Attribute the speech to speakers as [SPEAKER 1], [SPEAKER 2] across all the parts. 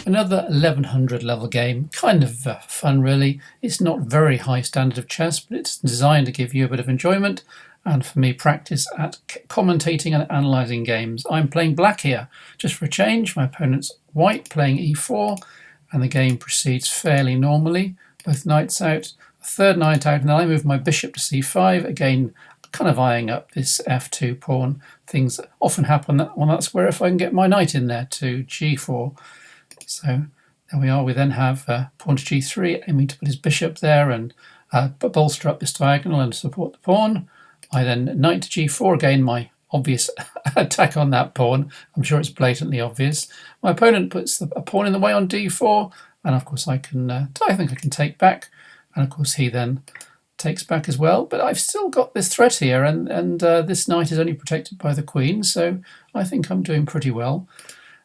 [SPEAKER 1] Another 1100 level game, kind of fun really. It's not very high standard of chess, but it's designed to give you a bit of enjoyment and for me practice at commentating and analysing games. I'm playing black here, just for a change. My opponent's white, playing e4, and the game proceeds fairly normally. Both knights out, a third knight out, and then I move my bishop to c5, again kind of eyeing up this f2 pawn. Things that often happen on that square if I can get my knight in there to g4. So there we are. We then have pawn to g3, aiming to put his bishop there and bolster up this diagonal and support the pawn. I then knight to g4, again my obvious attack on that pawn. I'm sure it's blatantly obvious. My opponent puts a pawn in the way on d4, and of course I think I can take back, and of course he then takes back as well. But I've still got this threat here, and this knight is only protected by the queen, so I think I'm doing pretty well.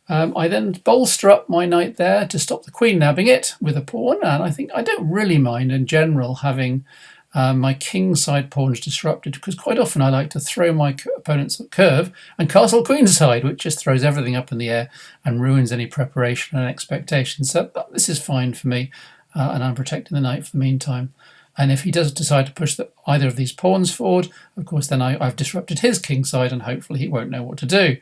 [SPEAKER 1] I then bolster up my knight there to stop the queen nabbing it with a pawn, and I think I don't really mind in general having my kingside pawns disrupted, because quite often I like to throw my opponent's curve and castle queenside, which just throws everything up in the air and ruins any preparation and expectation. So this is fine for me, and I'm protecting the knight for the meantime. And if he does decide to push either of these pawns forward, of course then I've disrupted his kingside, and hopefully he won't know what to do.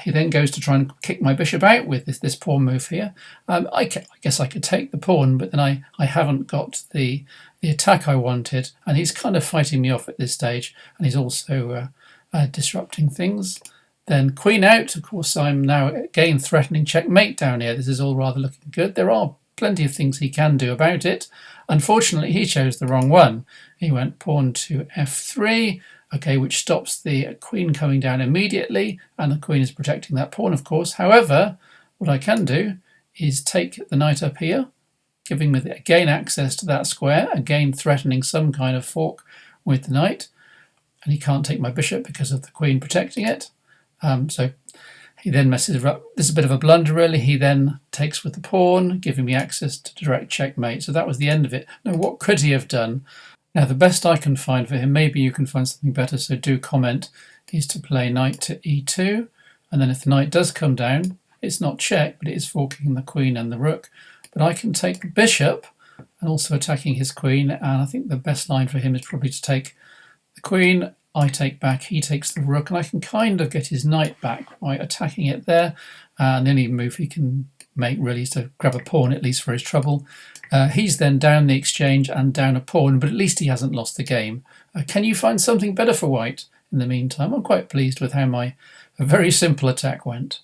[SPEAKER 1] He then goes to try and kick my bishop out with this pawn move here. I guess I could take the pawn, but then I haven't got the attack I wanted, and he's kind of fighting me off at this stage, and he's also disrupting things. Then queen out. Of course, I'm now again threatening checkmate down here. This is all rather looking good. There are plenty of things he can do about it. Unfortunately, he chose the wrong one. He went pawn to f3. Okay, which stops the queen coming down immediately, and the queen is protecting that pawn, of course. However, what I can do is take the knight up here, giving me again access to that square, again threatening some kind of fork with the knight, and he can't take my bishop because of the queen protecting it. So he then messes up. This is a bit of a blunder, really. He then takes with the pawn, giving me access to direct checkmate. So that was the end of it. Now, what could he have done? Now, the best I can find for him, maybe you can find something better, so do comment, is to play knight to e2. And then if the knight does come down, it's not check, but it is forking the queen and the rook. But I can take the bishop and also attacking his queen. And I think the best line for him is probably to take the queen. I take back, he takes the rook, and I can kind of get his knight back by attacking it there. And the only move he can make really is to grab a pawn, at least for his trouble. He's then down the exchange and down a pawn, but at least he hasn't lost the game. Can you find something better for white in the meantime? I'm quite pleased with how my very simple attack went.